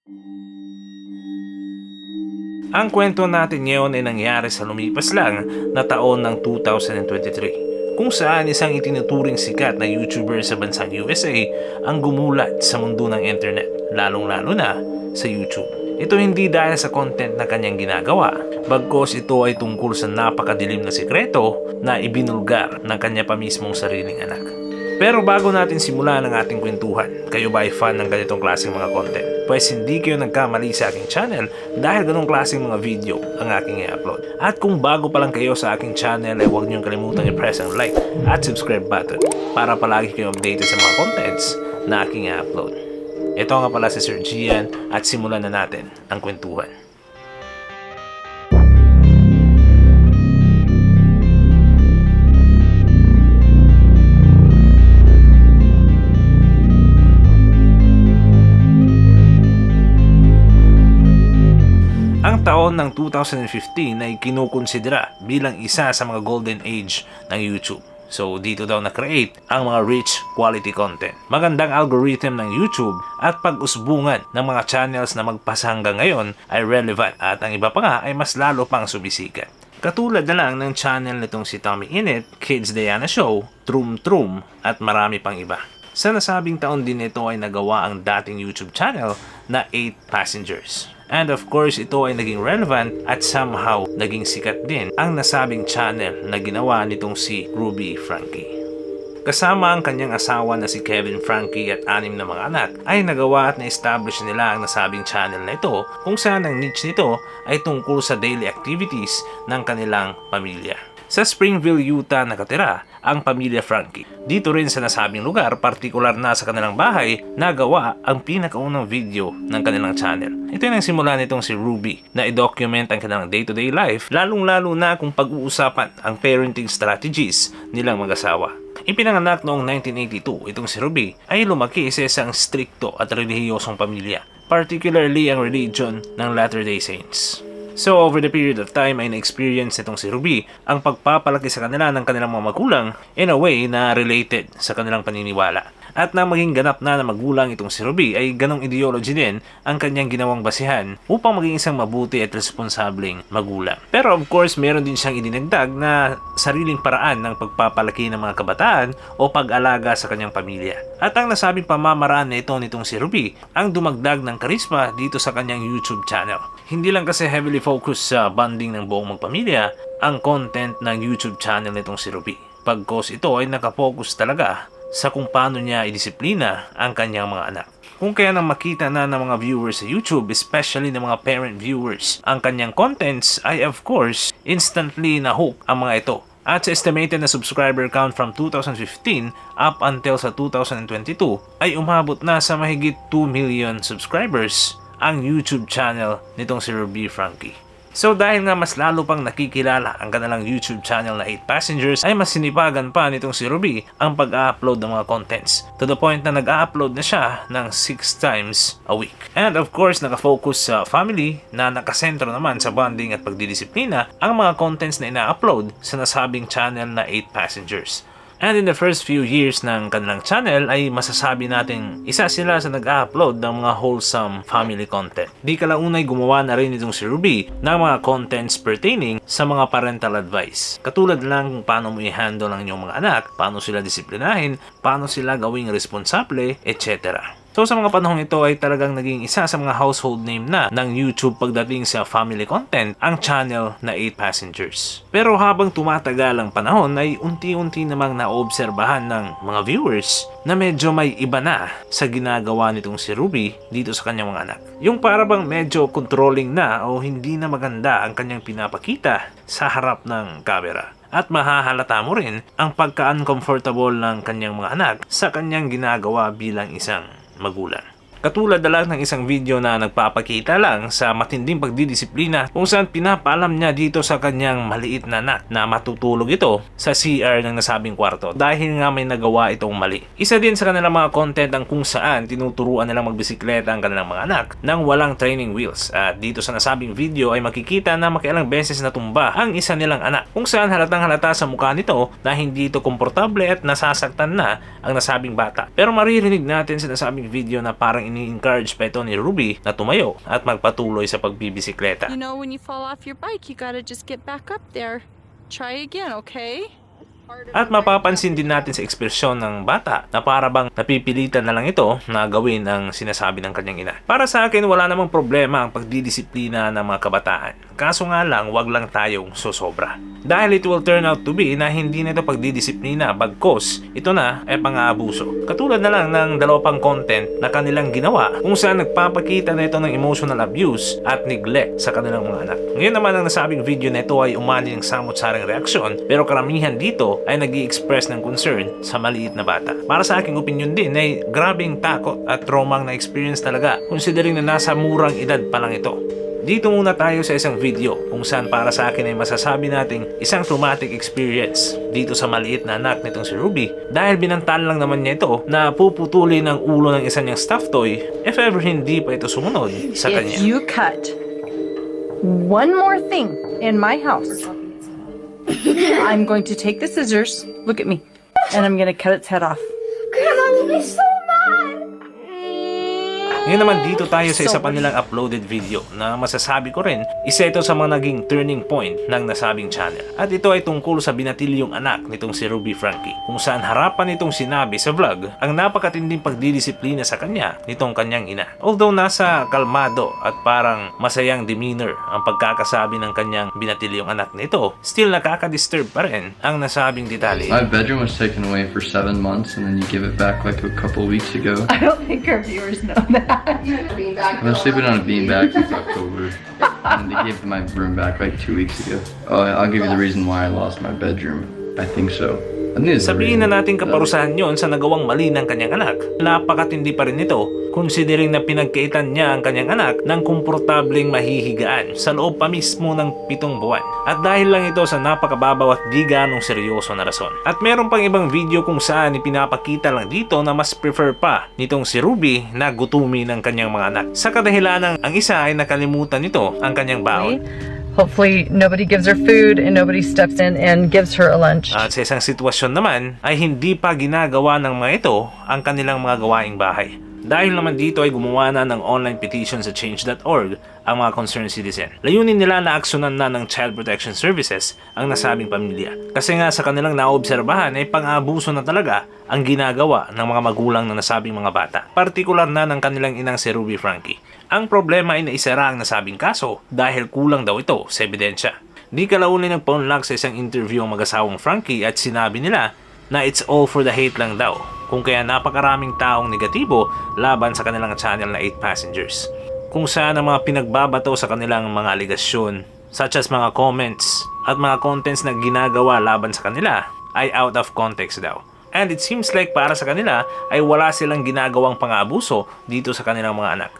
Ang kwento natin ngayon ay nangyari sa lumipas lang na taon ng 2023, kung saan isang itinuturing sikat na YouTuber sa bansang USA ang gumulat sa mundo ng internet, lalong-lalo na sa YouTube. Ito hindi dahil sa content na kanyang ginagawa, bagkos ito ay tungkol sa napakadilim na sikreto na ibinulgar ng kanya pa mismong sariling anak. Pero bago natin simulan ang ating kwentuhan, kayo ba ay fan ng ganitong klaseng mga content? Pues hindi kayo nagkamali sa aking channel dahil ganong klaseng mga video ang aking i-upload. At kung bago pa lang kayo sa aking channel ay huwag niyong kalimutang i-press ang like at subscribe button para palagi kayo updated sa mga contents na aking i-upload. Ito nga pala si Sir Gian at simulan na natin ang kwentuhan. Ang taon ng 2015 ay kinukonsidera bilang isa sa mga golden age ng YouTube. So dito daw na-create ang mga rich quality content. Magandang algorithm ng YouTube at pag-usbungan ng mga channels na magpasa hanggang ngayon ay relevant at ang iba pa nga ay mas lalo pang sumisikat. Katulad na lang ng channel nitong si Tommy Innit, Kids Diana Show, Troom Troom at marami pang iba. Sa nasabing taon din ito ay nagawa ang dating YouTube channel na 8 Passengers. And of course, ito ay naging relevant at somehow naging sikat din ang nasabing channel na ginawa nitong si Ruby Frankie. Kasama ang kanyang asawa na si Kevin Frankie at 6 na mga anak ay nagawa at na-establish nila ang nasabing channel na ito kung saan ang niche nito ay tungkol sa daily activities ng kanilang pamilya. Sa Springville, Utah nakatira ang pamilya Frankie. Dito rin sa nasabing lugar, partikular na sa kanilang bahay, nagawa ang pinakaunang video ng kanilang channel. Ito yung simula nitong si Ruby na i-document ang kanilang day-to-day life, lalong-lalo na kung pag-uusapan ang parenting strategies nilang mag-asawa. Ipinanganak noong 1982, itong si Ruby ay lumaki sa isang strikto at relihiyosong pamilya, particularly ang religion ng Latter-day Saints. So over the period of time ay na-experience nitong si Ruby ang pagpapalaki sa kanila ng kanilang mga magulang in a way na related sa kanilang paniniwala. At nang maging ganap na magulang itong si Ruby ay ganong ideology din ang kanyang ginawang basihan upang maging isang mabuti at responsableng magulang. Pero of course meron din siyang idinagdag na sariling paraan ng pagpapalaki ng mga kabataan o pag-alaga sa kanyang pamilya. At ang nasabing pamamaraan na ito nitong si Ruby ang dumagdag ng karisma dito sa kanyang YouTube channel. Hindi lang kasi heavily focused sa bonding ng buong magpamilya ang content ng YouTube channel nitong si Ruby. Pagkos ito ay nakafocus talaga sa kung paano niya idisiplina ang kanyang mga anak. Kung kaya nang makita na ng mga viewers sa YouTube, especially ng mga parent viewers, ang kanyang contents ay of course instantly na-hook ang mga ito. At sa estimated na subscriber count from 2015 up until sa 2022 ay umabot na sa mahigit 2 million subscribers ang YouTube channel nitong si Ruby Frankie. So dahil nga mas lalo pang nakikilala ang kanilang YouTube channel na 8 Passengers ay mas sinipagan pa nitong si Ruby ang pag-upload ng mga contents to the point na nag-upload na siya ng 6 times a week. And of course nakafocus sa family na nakasentro naman sa bonding at pagdidisiplina ang mga contents na ina-upload sa nasabing channel na 8 Passengers. And in the first few years ng kanilang channel ay masasabi nating isa sila sa nag-upload ng mga wholesome family content. Di kalaunay gumawa na rin itong si Ruby ng mga contents pertaining sa mga parental advice. Katulad lang kung paano mo i-handle ang inyong mga anak, paano sila disiplinahin, paano sila gawing responsable, etc. So sa mga panahong ito ay talagang naging isa sa mga household name na ng YouTube pagdating sa family content ang channel na 8 Passengers. Pero habang tumatagal ang panahon ay unti-unti namang naobserbahan ng mga viewers na medyo may iba na sa ginagawa nitong si Ruby dito sa kanyang mga anak. Yung parabang medyo controlling na o hindi na maganda ang kanyang pinapakita sa harap ng camera. At mahahalata mo rin ang pagka-uncomfortable ng kanyang mga anak sa kanyang ginagawa bilang isang magulang. Katulad na lang ng isang video na nagpapakita lang sa matinding pagdidisiplina kung saan pinapaalam niya dito sa kanyang maliit na anak na matutulog ito sa CR ng nasabing kwarto dahil nga may nagawa itong mali. Isa din sa kanilang mga content ang kung saan tinuturuan nilang magbisikleta ang kanilang mga anak nang walang training wheels. At dito sa nasabing video ay makikita na makialang beses natumba ang isa nilang anak kung saan halatang halata sa mukha nito na hindi ito komportable at nasasaktan na ang nasabing bata. Pero maririnig natin sa nasabing video na parang ini-encourage pa ito ni Ruby na tumayo at magpatuloy sa pagbibisikleta. You know, when you fall off your bike, you gotta just get back up there. Try again, okay? At mapapansin din natin sa ekspresyon ng bata na para bang napipilitan na lang ito na gawin ang sinasabi ng kanyang ina. Para sa akin, wala namang problema ang pagdidisiplina ng mga kabataan. Kaso nga lang, wag lang tayong sosobra. Dahil it will turn out to be na hindi na ito pagdidisiplina, bagkos ito na ay pang-aabuso. Katulad na lang ng dalawang content na kanilang ginawa kung saan nagpapakita na ito ng emotional abuse at neglect sa kanilang mga anak. Ngayon naman ang nasabing video na ito ay umani ng samot-saring reaksyon, pero karamihan dito ay nag-i-express ng concern sa maliit na bata. Para sa aking opinion din ay grabing takot at traumang na experience talaga considering na nasa murang edad pa lang ito. Dito muna tayo sa isang video kung saan para sa akin ay masasabi nating isang traumatic experience dito sa maliit na anak nitong si Ruby dahil binantaan lang naman niya ito na puputulin ang ulo ng isa niyang stuffed toy if ever hindi pa ito sumunod sa kanya. If you cut one more thing in my house, I'm going to take the scissors, look at me, and I'm going to cut its head off. Grandma will be so mad! Ngayon naman dito tayo sa isa pa nilang uploaded video na masasabi ko rin isa ito sa mga naging turning point ng nasabing channel. At ito ay tungkol sa binatilyong anak nitong si Ruby Frankie kung saan harapan nitong sinabi sa vlog ang napakatinding pagdidisiplina sa kanya nitong kanyang ina. Although nasa kalmado at parang masayang demeanor ang pagkakasabi ng kanyang binatilyong anak nito, still nakaka-disturb pa rin ang nasabing detalye. My bedroom was taken away for 7 months and then you give it back like a couple weeks ago. I don't think our viewers know that. I've been sleeping on a beanbag since October. And they gave my room back like 2 weeks ago. Oh, I'll give you the reason why I lost my bedroom. I think so. Sabihin na natin kaparusahan yon sa nagawang mali ng kanyang anak. Napakatindi pa rin ito considering na pinagkaitan niya ang kanyang anak ng komportableng mahihigaan sa loob pa mismo ng 7 buwan. At dahil lang ito sa napakababaw at di ganong seryoso na rason. At meron pang ibang video kung saan ipinapakita lang dito na mas prefer pa nitong si Ruby na gutumi ng kanyang mga anak. Sa kadahilanang ang isa ay nakalimutan nito ang kanyang baon. Hopefully nobody gives her food and nobody steps in and gives her a lunch. At sa isang sitwasyon naman ay hindi pa ginagawa ng mga ito ang kanilang mga gawaing bahay. Dahil naman dito ay gumawa na ng online petition sa change.org ang mga concerned citizen. Layunin nila na aksyonan na ng Child Protection Services ang nasabing pamilya. Kasi nga sa kanilang naobserbahan ay pang-abuso na talaga ang ginagawa ng mga magulang ng nasabing mga bata. Partikular na ng kanilang inang si Ruby Frankie. Ang problema ay naisara ang nasabing kaso dahil kulang daw ito sa ebidensya. Di kalaunin nagpaunlak sa isang interview ang mag-asawang Frankie at sinabi nila na it's all for the hate lang daw. Kung kaya napakaraming taong negatibo laban sa kanilang channel na 8 Passengers. Kung saan ang mga pinagbabato sa kanilang mga aligasyon, such as mga comments at mga contents na ginagawa laban sa kanila ay out of context daw. And it seems like para sa kanila ay wala silang ginagawang pang-aabuso dito sa kanilang mga anak.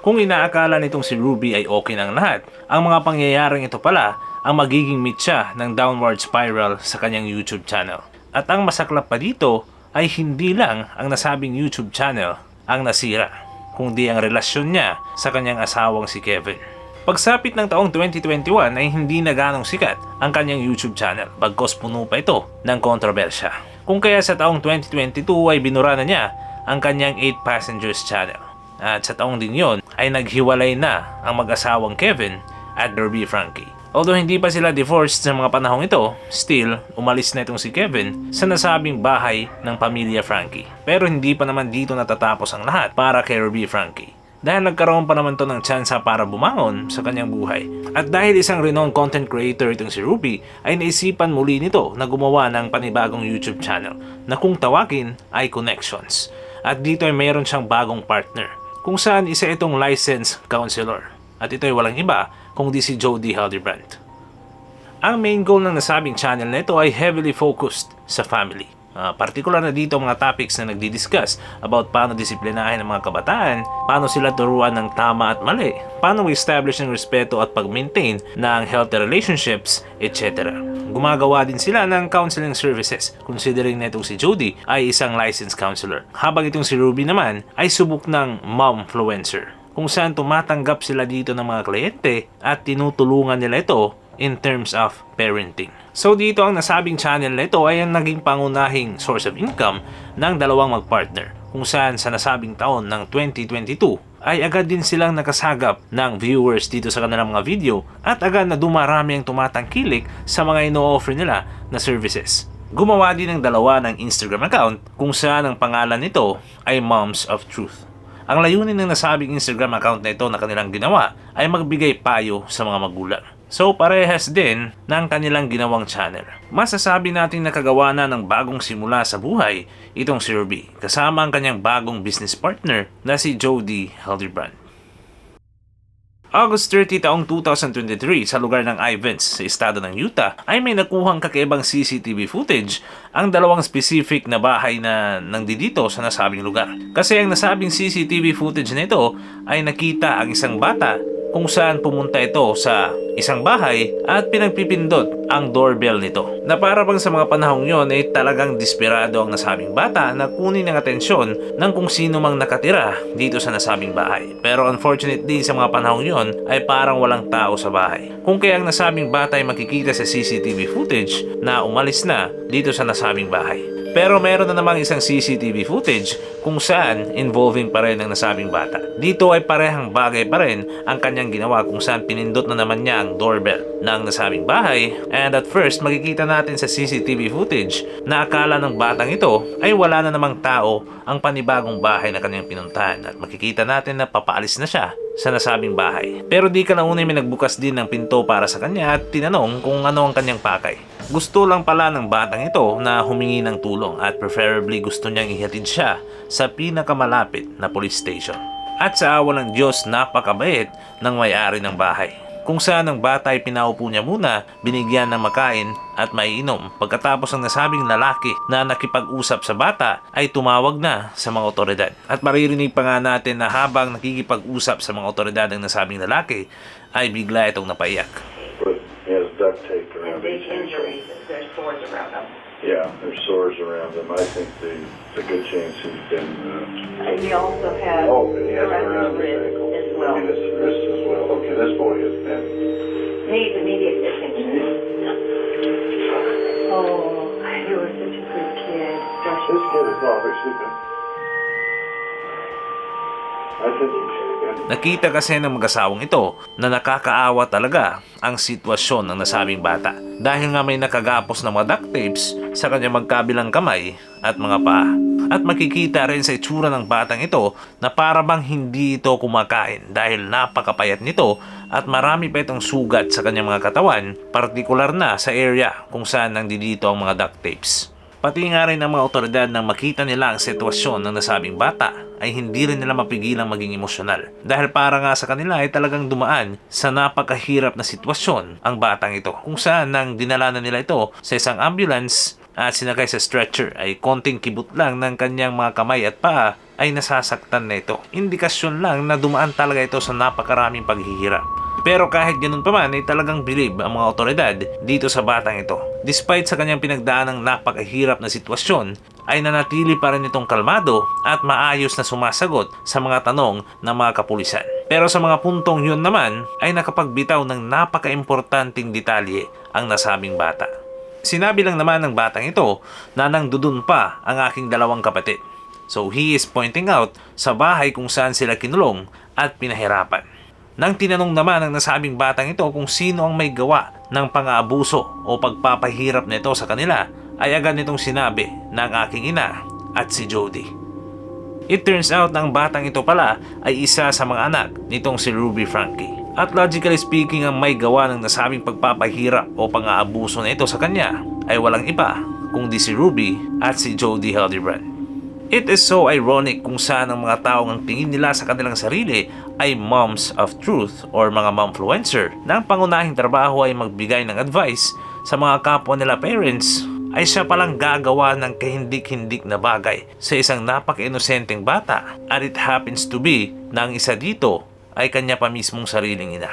Kung inaakala nitong si Ruby ay okay ng lahat, ang mga pangyayaring ito pala ang magiging mitya ng downward spiral sa kanyang YouTube channel. At ang masaklap pa dito ay hindi lang ang nasabing YouTube channel ang nasira, kundi ang relasyon niya sa kanyang asawang si Kevin. Pagsapit ng taong 2021 ay hindi na ganong sikat ang kanyang YouTube channel, bagkos puno pa ito ng kontrobersya. Kung kaya sa taong 2022 ay binura na niya ang kanyang 8 Passengers channel. At sa taong din yon ay naghiwalay na ang mag-asawang Kevin at Ruby Frankie. Although hindi pa sila divorced sa mga panahong ito, still, umalis na itong si Kevin sa nasabing bahay ng pamilya Frankie. Pero hindi pa naman dito natatapos ang lahat para kay Ruby Frankie. Dahil nagkaroon pa naman to ng tsansa para bumangon sa kanyang buhay. At dahil isang renowned content creator itong si Ruby, ay naisipan muli nito na gumawa ng panibagong YouTube channel na kung tawagin ay Connections. At dito ay mayroon siyang bagong partner, kung saan isa itong licensed counselor. At ito ay walang iba kundi si Jody Hildebrand. Ang main goal ng nasabing channel na ito ay heavily focused sa family. Partikular na dito mga topics na nagdi-discuss about paano disiplinahin ang mga kabataan, paano sila turuan ng tama at mali, paano establish ng respeto at pag-maintain ng healthy relationships, etc. Gumagawa din sila ng counseling services, considering na itong si Jody ay isang licensed counselor. Habang itong si Ruby naman ay subok ng momfluencer, kung saan tumatanggap sila dito ng mga kliyente at tinutulungan nila ito in terms of parenting. So dito ang nasabing channel na ito ay ang naging pangunahing source of income ng dalawang magpartner. kung saan sa nasabing taon ng 2022 ay agad din silang nakasagap ng viewers dito sa kanilang mga video at agad na dumarami ang tumatangkilik sa mga ino-offer nila na services. Gumawa din ng dalawa ng Instagram account kung saan ang pangalan nito ay Moms of Truth. Ang layunin ng nasabing Instagram account na ito na kanilang ginawa ay magbigay payo sa mga magulang. So parehas din ng kanilang ginawang channel. Masasabi nating nakagawa na ng bagong simula sa buhay itong si Ruby kasama ang kanyang bagong business partner na si Jody Hildebrand. August 30 taong 2023 sa lugar ng Ivins sa estado ng Utah ay may nakuhang kakaibang CCTV footage ang dalawang specific na bahay na nandito sa nasabing lugar. Kasi ang nasabing CCTV footage na ito ay nakita ang isang bata kung saan pumunta ito sa isang bahay at pinagpipindot ang doorbell nito. Na para bang sa mga panahong yon ay talagang desperado ang nasabing bata na kunin ang atensyon ng kung sino mang nakatira dito sa nasabing bahay. Pero unfortunately sa mga panahong yon ay parang walang tao sa bahay. Kung kaya ang nasabing bata ay makikita sa CCTV footage na umalis na dito sa nasabing bahay. Pero meron na namang isang CCTV footage kung saan involving pa rin ang nasabing bata. Dito ay parehang bagay pa rin ang kanyang ginawa kung saan pinindot na naman niya ang doorbell ng nasabing bahay. And at first makikita natin sa CCTV footage na akala ng batang ito ay wala na namang tao ang panibagong bahay na kanyang pinuntahan. At makikita natin na papaalis na siya sa nasabing bahay. Pero di ka na unay may nagbukas din ng pinto para sa kanya at tinanong kung ano ang kanyang pakay. Gusto lang pala ng batang ito na humingi ng tulong at preferably gusto niyang ihatid siya sa pinakamalapit na police station. At sa awa ng Diyos, napakabait ng may-ari ng bahay. Kung saan ang bata ay pinaupo niya muna, binigyan ng makain at maiinom. Pagkatapos ang nasabing lalaki na nakipag-usap sa bata ay tumawag na sa mga otoridad. At maririnig pa nga natin na habang nakikipag-usap sa mga otoridad ang nasabing lalaki ay bigla itong napaiyak. He has duct tape around Big his injuries, there's sores around them. Yeah, there's sores around him. I think there's a good chance he's been. He also has He has it around around his his wrist ankle. as well. Maybe his wrist as well. Okay, this boy has been. Needs immediate attention. Oh, you were such a good kid. This kid is probably sleeping. I think he's good. Nakita kasi ng mag-asawang ito na nakakaawa talaga ang sitwasyon ng nasabing bata dahil nga may nakagapos na mga duct tapes sa kanyang magkabilang kamay at mga paa. At makikita rin sa itsura ng batang ito na para bang hindi ito kumakain dahil napakapayat nito at marami pa itong sugat sa kanyang mga katawan, partikular na sa area kung saan nandito ang mga duct tapes. Pati nga rin ang mga otoridad nang makita nila ang sitwasyon ng nasabing bata ay hindi rin nila mapigilang maging emosyonal. Dahil para nga sa kanila ay talagang dumaan sa napakahirap na sitwasyon ang batang ito. Kung saan nang dinala na nila ito sa isang ambulance at sinakay sa stretcher ay konting kibot lang ng kanyang mga kamay at paa ay nasasaktan na ito. Indikasyon lang na dumaan talaga ito sa napakaraming paghihirap. Pero kahit ganun pa man ay talagang bilib ang mga otoridad dito sa batang ito. Despite sa kanyang pinagdaanang napakahirap na sitwasyon, ay nanatili pa rin itong kalmado at maayos na sumasagot sa mga tanong ng mga kapulisan. Pero sa mga puntong yun naman ay nakapagbitaw ng napaka-importanting detalye ang nasabing bata. Sinabi lang naman ng batang ito na nandudun pa ang aking dalawang kapatid. So he is pointing out sa bahay kung saan sila kinulong at pinahirapan. Nang tinanong naman ng nasabing batang ito kung sino ang may gawa ng pang-aabuso o pagpapahirap nito sa kanila, ay agad nitong sinabi ng aking ina at si Jody. It turns out na ang batang ito pala ay isa sa mga anak nitong si Ruby Frankie. At logically speaking, ang may gawa ng nasabing pagpapahirap o pang-aabuso na ito sa kanya ay walang iba kundi si Ruby at si Jody Hildebrand. It is so ironic kung saan ang mga taong ang tingin nila sa kanilang sarili ay moms of truth or mga momfluencer na ang pangunahing trabaho ay magbigay ng advice sa mga kapwa nila parents ay siya palang gagawa ng kahindik-hindik na bagay sa isang napaka-inosenteng bata at it happens to be na ang isa dito ay kanya pa mismong sariling ina.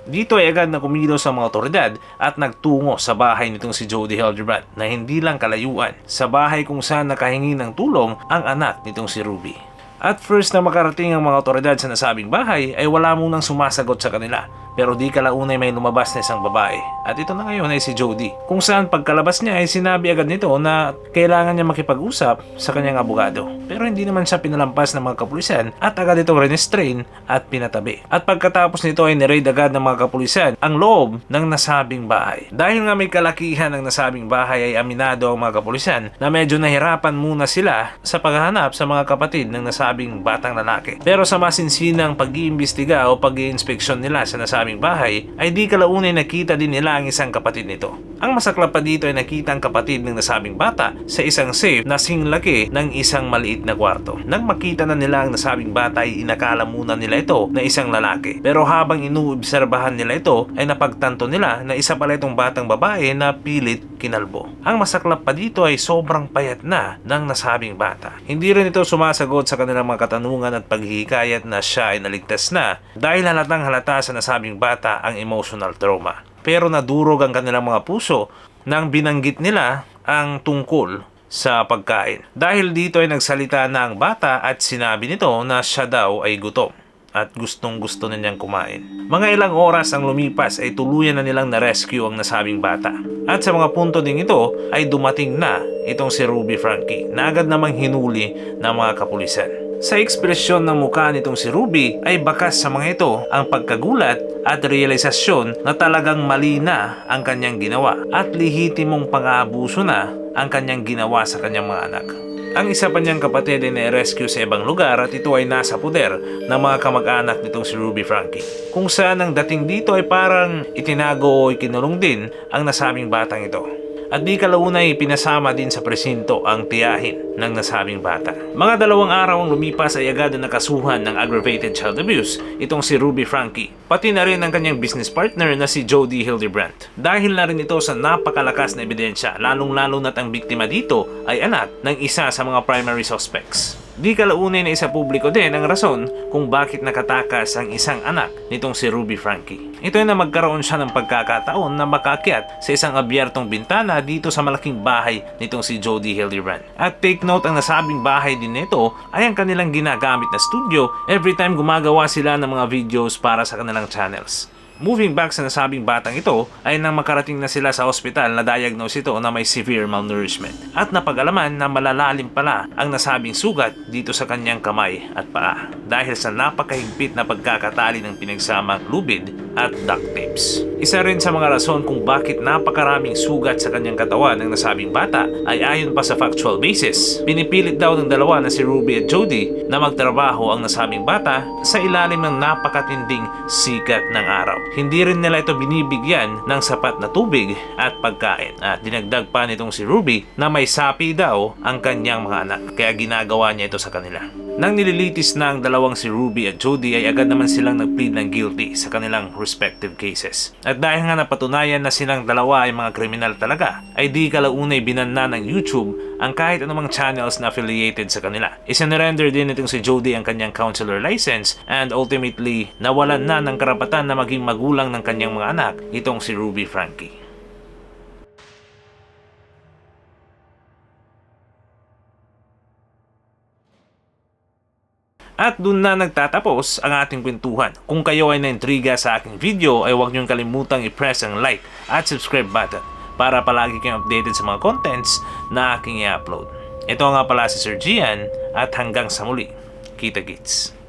Dito ay agad na kumilos sa mga otoridad at nagtungo sa bahay nitong si Jody Hildebrand na hindi lang kalayuan sa bahay kung saan nakahingi ng tulong ang anak nitong si Ruby. At first na makarating ang mga otoridad sa nasabing bahay ay wala munang sumasagot sa kanila pero di kalaunay may lumabas na isang babae. At ito na ngayon ay si Jody. Kung saan pagkalabas niya ay sinabi agad nito na kailangan niya makipag-usap sa kanyang abogado. Pero hindi naman siya pinalampas ng mga kapulisan at agad itong restrain at pinatabi. At pagkatapos nito ay niraid agad ng mga kapulisan ang loob ng nasabing bahay. Dahil nga may kalakihan ng nasabing bahay ay aminado ang mga kapulisan na medyo nahirapan muna sila sa paghahanap sa mga kapatid ng nasabing batang lalaki. Pero sa masinsinang pag-iimbestiga o pag-iinspeksyon nila sa nasabing bahay ay di kalaunay nakita din nila ang isang kapatid nito. Ang masaklap pa dito ay nakita ang kapatid ng nasabing bata sa isang safe na singlaki ng isang maliit na kwarto. Nang makita na nila ang nasabing bata ay inakala muna nila ito na isang lalaki. Pero habang inuobserbahan nila ito ay napagtanto nila na isa pala itong batang babae na pilit kinalbo. Ang masaklap pa dito ay sobrang payat na ng nasabing bata. Hindi rin ito sumasagot sa kanilang mga katanungan at paghihikayat na siya ay naligtas na dahil halatang halata sa nasabing bata ang emotional trauma. Pero nadurog ang kanilang mga puso nang binanggit nila ang tungkol sa pagkain. Dahil dito ay nagsalita na ang bata at sinabi nito na siya daw ay gutom at gustong gusto na niyang kumain. Mga ilang oras ang lumipas ay tuluyan na nilang na-rescue ang nasabing bata. At sa mga punto ding ito ay dumating na itong si Ruby Frankie na agad namang hinuli ng mga kapulisan. Sa ekspresyon ng mukha nitong si Ruby ay bakas sa mga ito ang pagkagulat at realisasyon na talagang mali na ang kanyang ginawa at lehitimong pang-aabuso na ang kanyang ginawa sa kanyang mga anak. Ang isa pa niyang kapatid ay na-rescue sa ibang lugar at ito ay nasa puder ng mga kamag-anak nitong si Ruby Frankie. Kung saan ang dating dito ay parang itinago o ikinulong din ang nasabing batang ito. At di kalaunay pinasama din sa presinto ang tiyahin ng nasabing bata. Mga 2 araw ang lumipas ay agad na nakasuhan ng aggravated child abuse itong si Ruby Frankie, pati na rin ang kanyang business partner na si Jody Hildebrandt. Dahil na rin ito sa napakalakas na ebidensya, lalong-lalo na't ang biktima dito ay anak ng isa sa mga primary suspects. Di kalaunay na isa publiko din ang rason kung bakit nakatakas ang isang anak nitong si Ruby Frankie. Ito ay na magkaroon siya ng pagkakataon na makakyat sa isang abyertong bintana dito sa malaking bahay nitong si Jody Hildebrandt. At take note, ang nasabing bahay din nito ay ang kanilang ginagamit na studio every time gumagawa sila ng mga videos para sa kanilang channels. Moving back sa nasabing batang ito ay nang makarating na sila sa ospital na diagnose ito na may severe malnourishment at napag-alaman na malalalim pala ang nasabing sugat dito sa kanyang kamay at paa dahil sa napakahigpit na pagkakatali ng pinagsamang lubid at duct tapes. Isa rin sa mga rason kung bakit napakaraming sugat sa kanyang katawan ng nasabing bata ay ayon pa sa factual basis. Pinipilit daw ng dalawa na si Ruby at Jody na magtrabaho ang nasabing bata sa ilalim ng napakatinding sikat ng araw. Hindi rin nila ito binibigyan ng sapat na tubig at pagkain. At dinagdag pa nitong si Ruby na may sapi daw ang kanyang mga anak, kaya ginagawa niya ito sa kanila. Nang nililitis na ang dalawang si Ruby at Jody ay agad naman silang nag-plead ng guilty sa kanilang respective cases. At dahil nga napatunayan na silang dalawa ay mga kriminal talaga, ay di kalaunay binanna ng YouTube ang kahit anumang channels na affiliated sa kanila. Isinurrender din itong si Jody ang kanyang counselor license and ultimately nawalan na ng karapatan na maging magulang ng kanyang mga anak itong si Ruby Frankie. At dun na nagtatapos ang ating kwentuhan. Kung kayo ay naintriga sa aking video ay huwag niyong kalimutang i-press ang like at subscribe button para palagi kayong updated sa mga contents na aking i-upload. Ito nga pala si Sir Gian at hanggang sa muli. Kita-kits.